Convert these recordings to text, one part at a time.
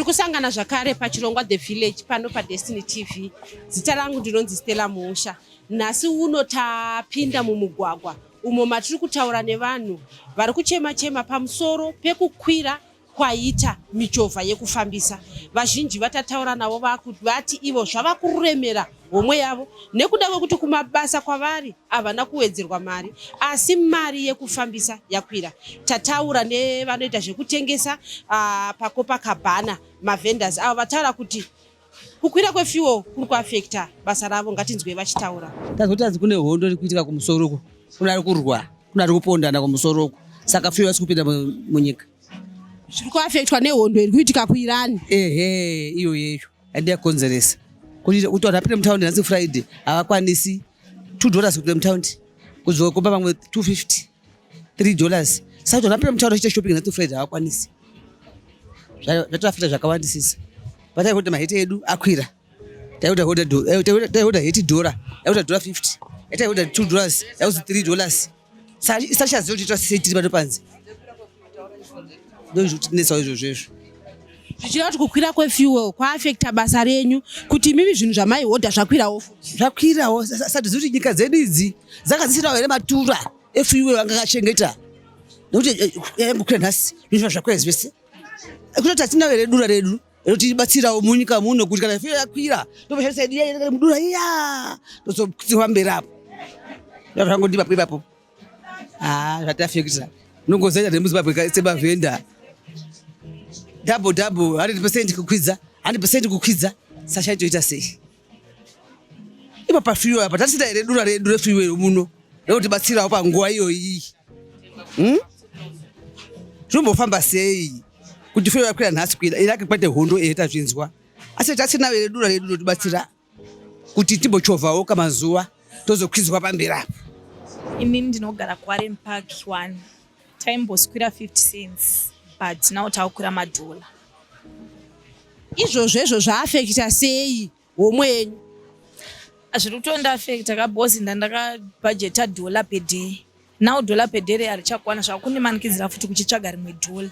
Tiri kusangana zvakare pachirongwa The Village pano paDestiny TV. Zita rangu ndinonzi Stella Musha. Nhasi uno tapinda mumugwagwa umo matiri kutaura nevanhu vari kuchema pamusoro pekukwira kwaita michovha yekufambisa. Vazhinji vatataura navo vati ivo zvava kuremera homwe yavo nekuda kwekuti kumabasa kwavari havana kuwedzerwa mari, asi mari yekufambisa yakwira. Tataura nevanoita zvekutengesa paCopacabana, mavendors avo vataura kuti kukwira kwefuel kuri kuafekta basa ravo. Ngatinzwe vachitaura. Tazotanzi kune hondo iri kuitika kumusoroko, kuna ari kurwa, kuna ari kupondana kumusoroko, saka fuel isi kupinda munyika. Zviri kuafektwa nehondo iri kuitika kuIran. Iyo yeyo yandiyakonzeresa kuti utori apinde mutaundi nansi Friday havakwanisi $2 kupinda mutaundi, kuzokomba vamwe $250, $3. Saka utori apinde mutaundi achiita shopping nansi Friday havakwanisi. Zvatoafita zvakawandisisa. Patai kuti maheti edu akwira. Taiuda heti $1, yauda $50, yataiuda $2, yauzi $3. Sachaziva kuti tiri pano panze. Ndozvitinetsawo izvozvo. Zvichida kuti kukwira kwefuel kwaafekta basa renyu, kuti mimi zvinhu zvamaihodha zvakwirawo. Zvakwirawo, satizivi kuti nyika dzedu idzi dzakadzisirawo here matura efuel anga akachengeta. Nokuti yangokwira nhasi, zvinhu zvakwira zvese. Kutoti hatina here dura redu rinotibatsirawo munyika muno kuti kana fuel yakwira tobashandisa yedu iya mudura iya tozokwira mberi apo. Zvangondipa ipapo. Zvatafekta. Nongozaita nemuZimbabwe semavhenda. Double 100% kukwidza, 100% kukwidza. Sachaitoita sei? Ipa pafuel apa tatisita here dura redu refuel muno rinotibatsirawo panguva iyoyi. Zvinombofamba sei kuti fuel yakwira nhasi kwira irake kwete hondo tazvinzwa, asi tasina here dura redu rinotibatsira kuti timbochovhawo kamazuva tozokwidzwa pamberi apo. Inini ndinogara kuWarren Park 1. Taimboskwira 50 cents, but now takukwira $1. Izvozvo zvaafekta sei homwe yenyu? Zviri kutondaafekta kabhozi ndandakabhajeta $1 per day. Now $1 per day harichakwana, zvakundimanikidzira futi kuchitsvaga rimwe $1.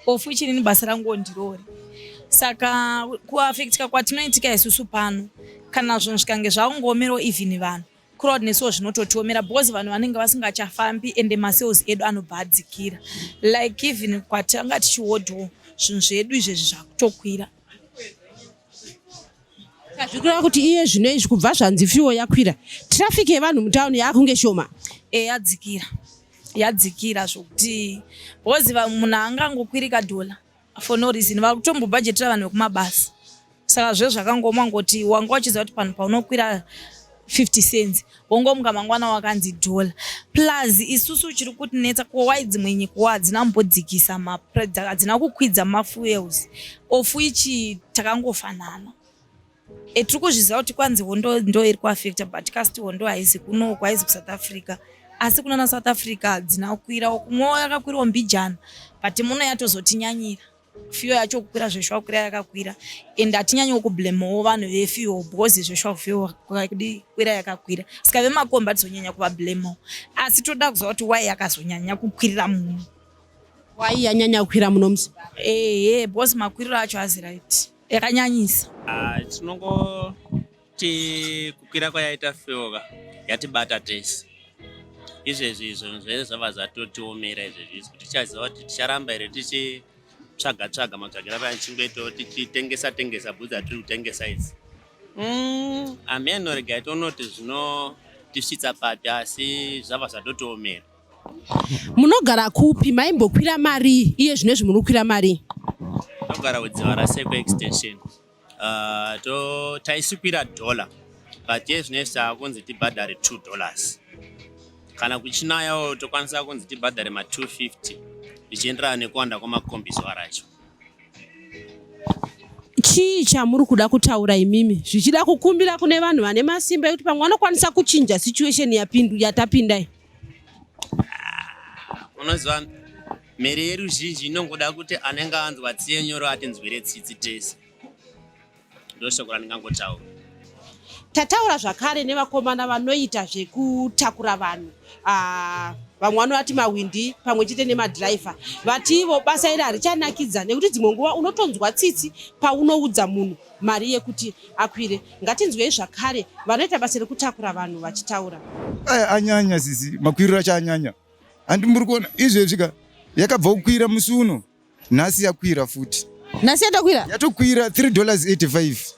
Ofu ichinini basa rangu ndirori. Saka kuafektika kwatinoitika isusu pano, kana zvinhu zvikange zvaungomerawo even vanhu crowdnesswo zvinototiomera because vanhu vanenge vasingachafambi ende masales edu anobva adzikira. Like even kwatanga tichihodho zvinhu zvedu izvezvi zvakutokwira. Zvikureva kuti iye zvino izvi kubva zvanzi fuel yakwira, traffic yevanhu mutauni yakunge shoma. Yadzikira zvokuti because munhu angangokwirika $1 for no reason, vakutombobhajetera vanhu vekumabasa. Saka zvezvo zvakangoma ngoti wanga wachiziva kuti panhu paunokwira 50 cents wongomuka mangwana wakanzi $1. Plus isusu chiri kutinetsa kuwai dzimwe nyika hadzina kumbodzikisa maprice, hadzina kukwidza mafuels. Ofu ichi takangofanana. Tiri kuzviziva kuti kwanzi hondo ndo iri kuafekta, but kasi hondo haisi kunoku, haisi kuSouth Africa. Asi kuna South Africa hadzina kukwira, kumwe yakakwirawo Mbijana, but muno yatozotinyanyira. Fuel yacho kukwira zveshwa kukwira yakakwira, and hatinyanyawo kublamewo vanhu vefuel because zveshwa fuel kukwira yakakwira. Saka vemakomba tizonyanya kuvablamawo, asi toda kuziva kuti why yakazonyanya kukwirira muno. Why yanyanya kukwira muno muZimbabwe? Because makwiriro acho hazi right, yakanyanyisa. Tinongoti kukwira kwayaita fuel yatibata tese. Izvezvi izvo zvava zvatotiomera izvezvi kuti tichaziva kuti ticharamba here tichitsvaga matsvagiro paya chingweto tichitengesa bhudzi atiri kutengesa idzi. Amenorega tonoti zvinotisvitsa papi, asi zvava zvatotiomera. Munogara kupi? Maimbokwira mari iye zvinezvi muri kukwira mari? Tinogara kudziva raSeko extension. Taisikwira $1, but iye zvinezvi takunzi tibhadhare $2. Kana kuchinayawo tokwanisa kunzi tibhadhare $250 zvichienderana nekuwanda kwamakombi zuva racho. Chii chamuri kuda kutaura imimi zvichida kukumbira kune vanhu vane masimba ekuti pamwe vanokwanisa kuchinja situation yatapindai? Unoziva mhere yeruzhinji inongoda kuti anenge anzwa tsiye nyoro atinzwire tsitsi tese. Ndoshoko randingangotaura. Tataura zvakare nevakomana vanoita zvekutakura vanhu vamwe vanovati mawindi pamwe chete nemadhiraivha, vati ivo basa iri harichanakidza nekuti dzimwe nguva unotonzwa tsitsi paunoudza munhu mari yekuti akwire. Ngatinzwei zvakare vanoita basa rekutakura vanhu vachitaura. Anyanya sisi, makwiriro acho anyanya. Handi muri kuona izvezvika yakabva kukwira musi uno, nhasi yakwira futi. Nhasi yatokwira? Yatokwira $3.85.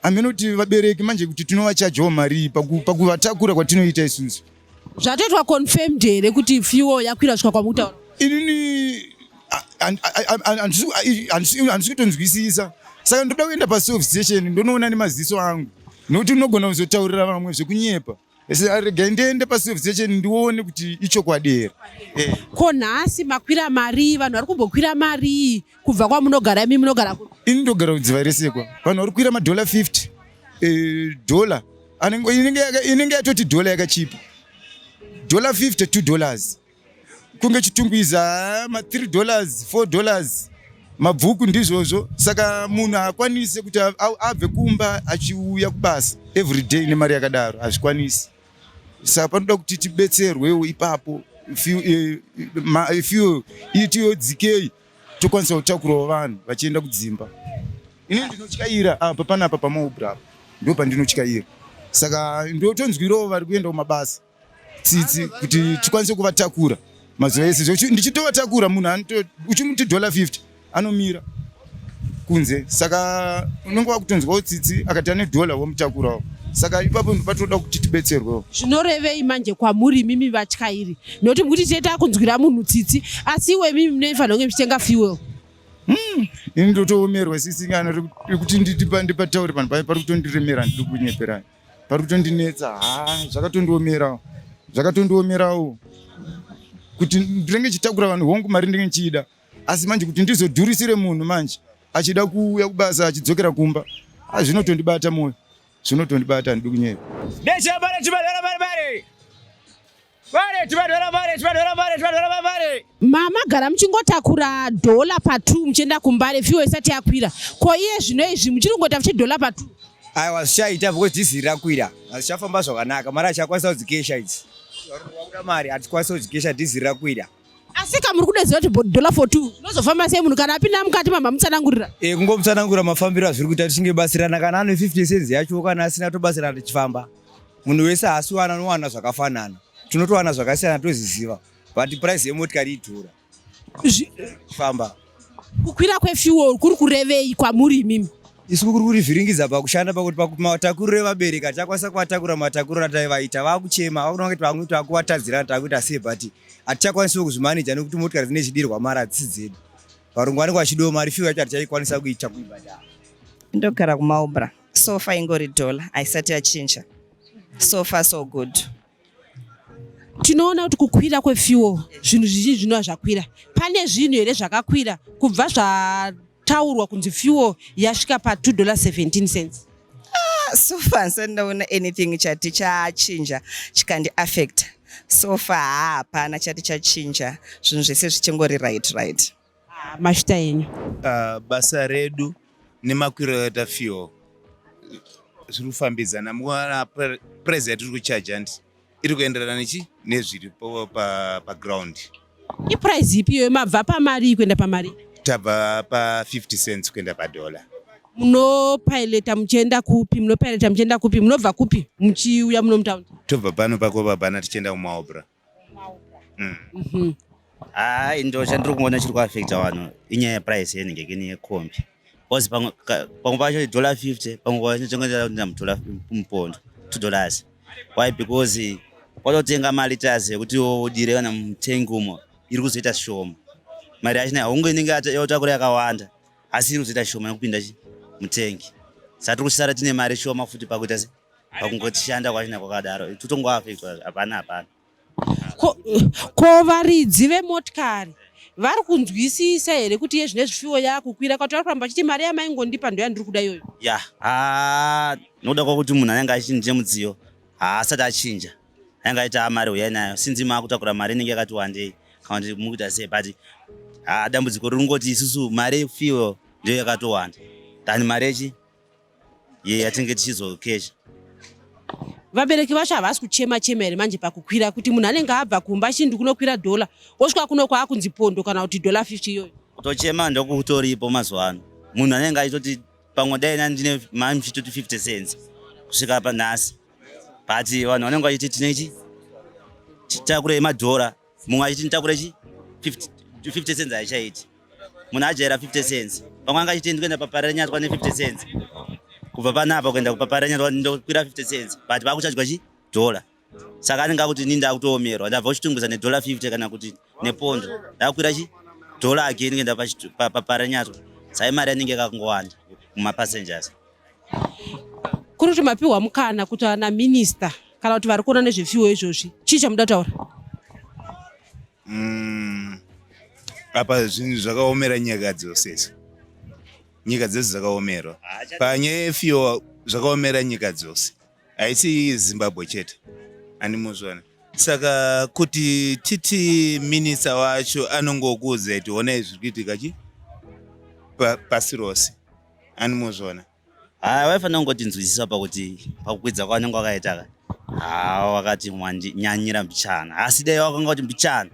Ameno kuti vabereki manje kuti tinovachajawo mari pakuvatakura kwatinoita isusu. Zvatoitwa confirmed here kuti fuel yakwira svika kwamutaura? Inini handisi kutonzwisisa. Saka ndoda kuenda paself station ndonoona nemaziso angu. Nokuti unogona kuzotaurira vamwe zvekunyepa. Rega ndiende paself station ndione kuti ichokwadi here. Ko nhasi makwira mari, vanhu vari kumbokwira mari kubva kwamunogara imi munogara kuti? Ini ndogara kudziva resekwa. Vanhu vari kukwira $50. Dollar. Inenge yatoti dollar yakachipa. $50, $2. Kunge chitungwiza $3, $4. Mabhuku ndizvozvo. Saka munhu akwanise kuti abve kumba achiuya kubasa every day nemari yakadaro hazvikwanisi. Saka panoda kuti tibetserwewo ipapo. Fuel itiyodzikei tokwanisa kutakurawo vanhu vachienda kudzimba. Ini ndinotyaira apa panapa pamaubra ndo pandinotyaira. Saka ndotonzwirawo vari kuenda kumabasa tsitsi kuti tikwanise kuvatakura mazuva ese. Ndichitovatakura munhu uchimuti $50 anomira kunze. Saka unenge wakutonzwawo tsitsi akati ane $1 womutakurawo. Saka ipapo ndopatoda kuti tibetserwewo. Zvinorevei manje kwamuri mimi vatyairi? Nokuti mukuti teta kunzwira munhu tsitsi asi iwe mimi munofanira kunge muchitenga fuel. Ini ndotoomerwa sisingana kuti ndipataure panhu pari kutondiremera ndiri kunyeperai. Pari kutondinetsa. Zvakatondiomerawo. Kuti ndinenge chitakura vanhu hongu mari ndinenge nchida. Asi manje kuti ndizodhurisire munhu manje achida kuuya kubasa achidzokera kumba. Zvinotondibata moyo. Zvinotondibata ndiri kunyepa. Mamagara muchingotakura $2 pa2 muchienda kumbare fuel isati yakwira. Ko iye zvino izvi muchirongota $2 pa2? Aiwa zvichaita because dhiziri rakwira. Hazvichafamba zvakanaka. Mari achakwanisa kudzikesha idzi. Wakuda mari hatikwanisa kudzikesha dhiziri rakwira. Asi kamuri kudeziva kuti $4 for 2 unozofamba sei munhu kana apinda mukati mamba mutsanangurira? Kungomutsanangura mafambiro azviri kuita tichingebasirana kana ane 50 cents yacho kana asina tobasirana tichifamba. Munhu wese hasi anowana zvakafanana. Tunotowana zvakasiyana toziziva. But price yemotikari idhura. Famba. Kukwira kwefuel kuri kurevei kwamuri imimi? Isu kuri kurivhiringidza pakushanda pakuti matakuriro evabereki atakwanisa kuvatakura matakuriro ataivaita vakuchema vakuona kuti vamwe takuvatadzira takuita sei but hatichakwanisiwo kuzvimanija nekuti motikari dzine chidirwa mari hadzisi dzedu. Varungu vachidiwa mari fuel yacho hatichaikwanisa kuita kuibhadhara. Ndogara kumaubra. So far ingori $1 haisati yachinja. So far so good. Tinoona kuti kukwira kwefuel zvinhu zvizhinji zvinova zvakwira. Pane zvinhu here zvakakwira kubva zvataurwa kunzi fuel yasvika pa$2.17? So far handisanaona anything chati chachinja chikandi affect. So far hapana chati chachinja. Zvinhu zvese zvichingori right. Mashita enyu. Basa redu nemakwiriro aita fuel zviri kufambidzana. Muona price yatiri kuchaja ndi iri kuenderana nezviripo paground. Iprice ipi iyoyo mabva pamari kuenda pamari? Tabva pa50 cents kuenda $1. Munopilota muchienda kupi? Munobva kupi muchiuya muno mutaundi? Tobva pano pakopa pana tichienda kumaobra. Ndo chandiri kuona chiri kuafecta vanhu inyaya yeprice yenhengekeni yekombi. Because pamwe pacho $50, pamwe pacho chongoenda mupondo $2. Why? Because watotenga maliters ekuti udire kana mutengi umo iri kuzoita shoma. Mari yacho haungoinenge yotakura yakawanda asi iri kuzoita shoma nekupinda mutengi. Saka tiri kusara tine mari shoma futi pakuita pakungotishanda kwachina kwakadaro. Totongoafectwa hapana. Ko varidzi vemotikari vari kunzwisisa here kuti iye zvine zvifuel yakukwira kwati vari kuramba chiti mari yamaingondipa ndo yandiri kuda iyoyo? Nokuda kwakuti munhu anenge achinje mudziyo haasati achinja ainge aita mari uyai nayo sinzi maakutakura mari inenge yakati wandei kana kuti mukuita sei but dambudziko riri ngoti isusu mari yefuel ndiyo yakatowanda tani mari yatinenge tichizokesha. vabereki vacho havasi kuchema chema here manje pakukwira kuti munhu anenge abva kumba chindi kunokwira $, wosvika kuno kwaakunzi pondo kana kuti $50 iyoyo. Kutochema ndokutoripo mazuva ano. Munhu anenge achitoti pamwe dai ndine mari 50 cents kusvika panhasi. But vanhu vanenge vachiti tinechi titakure $, mumwe achiti nitakure 50 cents haichaiti. Munhu ajaira 50 cents. Pamwe anga achiti ndikuenda paparenyatwa ne50 cents. Kubva panapa kuenda kupaparenyatwa ndokwira 50 cents. But vakuchadya $. Saka anenge akuti ninda kutoomerwa. Ndabva uchitungisa $50 kana kuti nepondo. Ndakwira $1 again kuenda paparenyatwa. Sai mari anenge yakangowanda kumapassengers. Kuri kuti mapiwa mukana kuti ana minister kana kuti vari kuona nezvefiwo izvozvi chii chamuda kutaura? Apa zvinhu zvakaomera nyika dzose. Nyika dzose dzakaomerwa. Panyaya yefiwo zvakaomera nyika dzose. Haisi Zimbabwe chete. Animozvona. Saka kuti titi minister wacho anongokuudza kuti ona izvi zviri kuitika pasi rose. Animozvona. Waifanira kungoti nzwisisa pakuti pakukwidza kwavanenge wakaita wakati nyanyira mbichana. Asi dai wakanga kuti mbichana.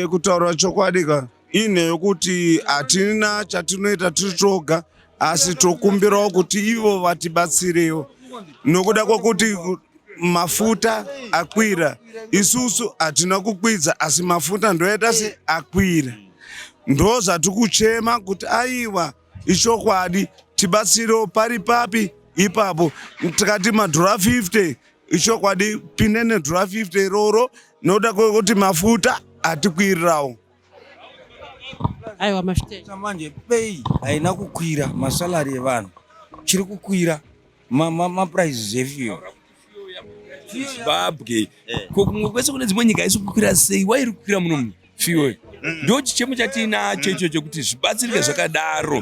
Kutaura chokwadi ka ine yokuti hatina chatinoita tiri toga asi tokumbirawo kuti ivo vatibatsirewo nokuda kwokuti mafuta akwira. Isusu hatina kukwidza asi mafuta ndoita seakwira. Ndo zvati kuchema kuti aiwa ichokwadi tibatsirewo pari papi ipapo. Tikati $50 ichokwadi pinde $50 iroro nokuda kwokuti mafuta atikwirirawo. Aiwa Mafiteni. Manje pay haina kukwira, masalari evanhu chiri kukwira, prices efuel. Zimbabwe kumwe kwese kune dzimwe nyika isi kukwira sei wairi kukwira muno fuel. Ndo chichemo chatinacho ichocho kuti zvibatsirike zvakadaro.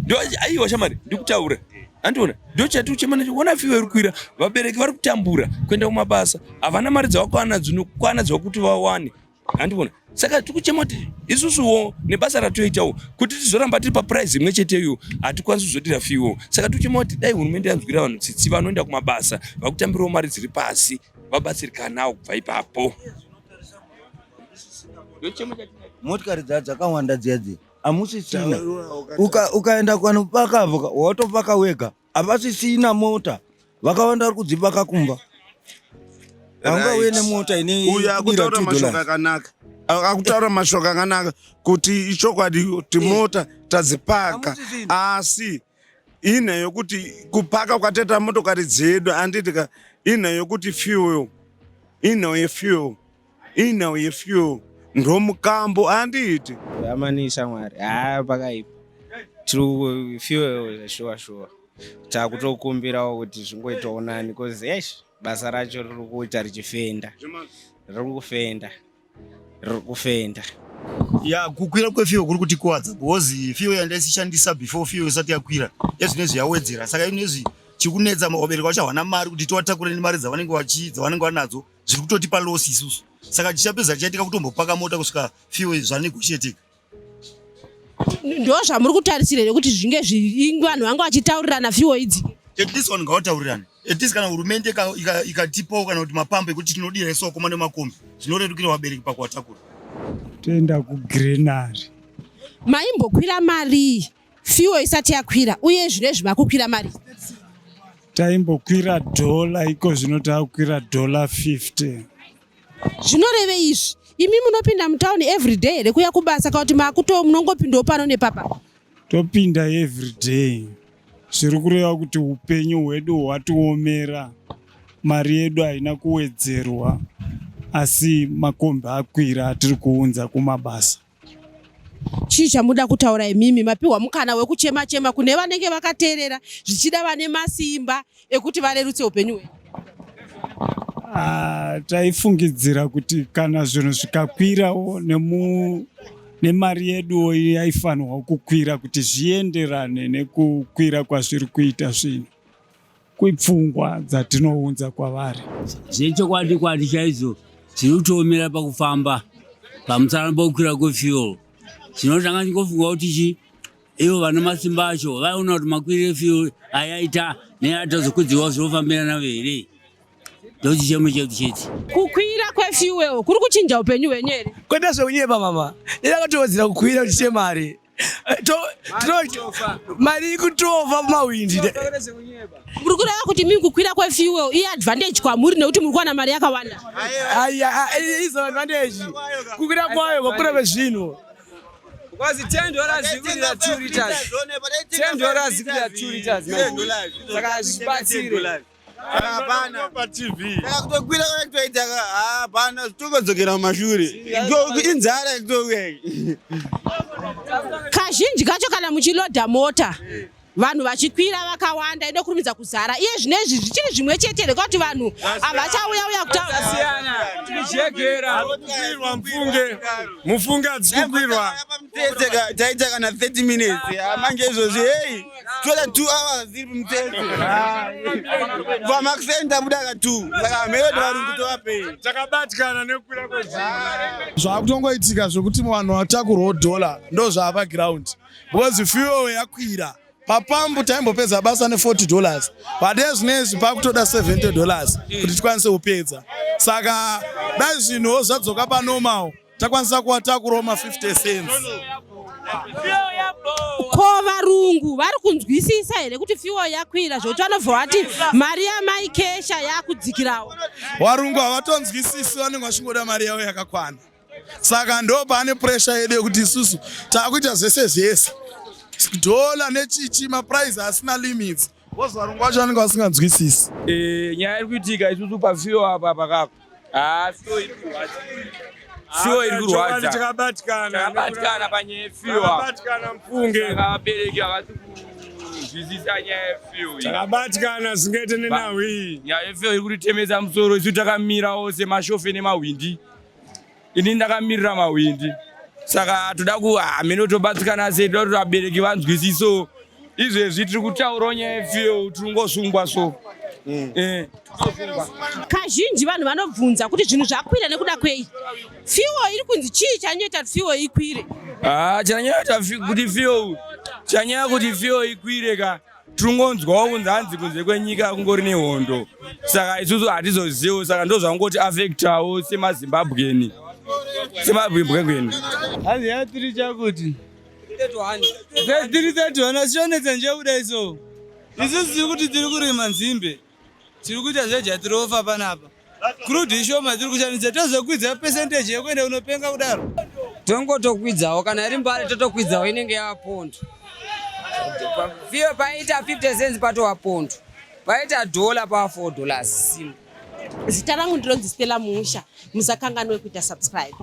Ndo aiwa shamari ndikutaura. Andiona ndo chati uchema nacho ona fuel iri kukwira, vabereki vari kutambura kuenda kumabasa, havana mari dzavakwana dzinokwana dzakuti vawane. Andiona saka tikuchema kuti isusuwo nebasa ratoitawo kuti tizoramba tiri paprice imwe cheteyo hatikwanisi kuzodira fuel. Saka tikuchema kuti dai hurumende yanzwira vanhu tsitsi vanoenda kumabasa vakutambirawo mari dziri pasi vabatsirikanawo kubva ipapo. Motikari dzakawanda dziadzi hamusisina. Ukaenda kwanopakavha watopaka wega havasisina mota vakawanda vari kudzipaka kumba. Haungauye nemota ine $2. Akutaura mashoko akanaka kuti ichokwadi kuti mota tadzipaka asi ine yokuti kupaka kwateta motokari dzedu anditika ine yokuti fuel ndo mukambo anditi yamanisa mwari pakaipa tiri fuel shuwa takutokumbirawo kuti zvingoitawo nani because basa racho riri kuita richifenda riri kufenda. Kukwira kwefuel kuri kutikuwadza because fuel yandaisishandisa before fuel isati yakwira yazvinezvi yawedzera. Saka inezvi chikunetsa vabereki vacho havana mari kuti tivatakure nemari dzavanenge vanadzo zviri kutotipa loss isusu. Saka chichapedza chichaitika kutombopaka mota kusvika fuel zvanegotiating. Ndo zvamuri kutarisira kuti zvinge vanhu vanga vachitaurirana fuel idzi. At least vanhu ngavataurirane. At least kana hurumende ikatipawo kana kuti mapambo ekuti tinodira isu vakoma nemakombi zvinoretukira vabereki pakuvatakura. Toenda kuGrenari. Maimbokwira mari fuel isati yakwira uye zvinezvi makukwira mari. Taimbokwira $, iko zvino takukwira $50. Zvinoreve izvi imi munopinda mutauni everyday here kuya kubasa kana kuti makuto munongopindawo pano nepapa? Topinda everyday. Zviri kureva kuti upenyu hwedu hwatiomera, mari yedu haina kuwedzerwa asi makombi akwira atiri kuunza kumabasa. Chii chamuda kutaura imimi mapiwa mukana wekuchema kune vanenge vakateerera zvichida vane masimba ekuti varerutse upenyu hwedu? Taifungidzira kuti kana zvinhu zvikakwirawo nemari yedu yaifanirwa kukwira kuti zvienderane nekukwira kwazviri kuita zvinhu kwipfungwa dzatinounza kwavari. Zvechokwadi chaizvo zviri kutoomera pakufamba pamusana pokukwira kwefuel. Chinotanga chingofungwa kuti ivo vana masimba acho vaiona kuti makwirire fuel ayaita neatazokwidziwa zvinofambirana here. ndochichemo chedu chete. Kukwira kwefuel kuri kuchinja upenyu hwenyu here? Kwenda zveunyeba mama. Ndakatodzera kukwira uchiche mari. Mari kutova mawindi. Muri kureva kuti kukwira kwefuel iadvantage kwamuri nekuti muri kuwana mari yakawanda. Izo advantage. Kukwira kwayo kwakura vezvinhu. Because $10 zikwirira 2 liters. $10 zikwirira 2 liters. Saka zvibatsire. Hapana pa TV. Kutokwira kwatoita hapana tokodzokera mumashure. Inzara itowe. Kazhinji kacho kana muchilodha mota vanhu vachikwira vakawanda inokurumidza kuzara. Iye zvinezvi zvichiri zvimwe chete kuti vanhu havachauya kutaura. Tichegera kukwirwa mufunge adzikukwirwa. Taita kana 30 minutes. Manje izvozvi hey toda 2 hours ziri mutete. Vamakisenda budaka 2. Saka mero vari kutowapei. Takabatikana nekukwira kwezvinhu. Zvakutongoitika zvokuti vanhu vatakurwa dollar ndo zvava ground. Because fuel yakwira. Papambu taimbopedza basa $40. Padei zvinezvi pakutoda $70 kuti tikwanise kupedza. Saka dai zvinhu zvadzoka panormal takwanisa kuwatakurawo ma50 cents. Ko varungu vari kunzwisisa here kuti fuel yakwira zvokuti vanobva vati mari yamaikesha yakudzikirawo? Varungu havatonzwisisi, vanenge vachingoda mari yavo yakakwana. Saka ndo pane pressure yedu yekuti isusu takuita zvese dollar nechichi maprice asina limits. Boss varungu vacho vanenge vasinganzwisisi. Nyaya iri kuitika isusu pafuel apa pakako. Fuel iri kurwadza. Takabatikana panyaya yefuel. Takabatikana mfunge. Abereki havasi kuzwisisa nyaya yefuel. Takabatikana zingete nenawi. Nyaya yefuel iri kutitemesa musoro. Isu takamirawo semashofe nemahwindi. Ini ndakamirira mahwindi. Saka toda mino tobatikana sei toda kuti vabereki vanzwisiso. Izvezvi tiri kutaurawo nyaya yefuel tingosungwa so. Kazhinji vanhu vanobvunza kuti zvinhu zvakwira nekuda kwei? Fuel iri kunzi chii chanyoita kuti fuel ikwire? Chanyoita kuti fuel, chanyaya kuti fuel ikwire ka tiringonzwawo kunzi kunze kwenyika kungori nehondo. Saka isusu hatizoziviwo, saka ndo zvangoti affectawo semaZimbabweni. Semazimbabweni. Hanzi yatiri chakuti 331 achionetsa nje kudai so. Isusu tiri kuti tiri kurima nzimbe. Tiri kuita zvejatirofa panapa. Crude ishoma tiri kushandisa tozokwidza percentage yekuenda unopenga kudaro. Tongotokwidzawo kana iri mbari totokwidzawo inenge yava pondo. Fuel paita 50 cents patova pondo. Paita dollar pa $4 simu. Zita rangu ndinonzi Stella Musha. Musakanganwe kuita subscribe.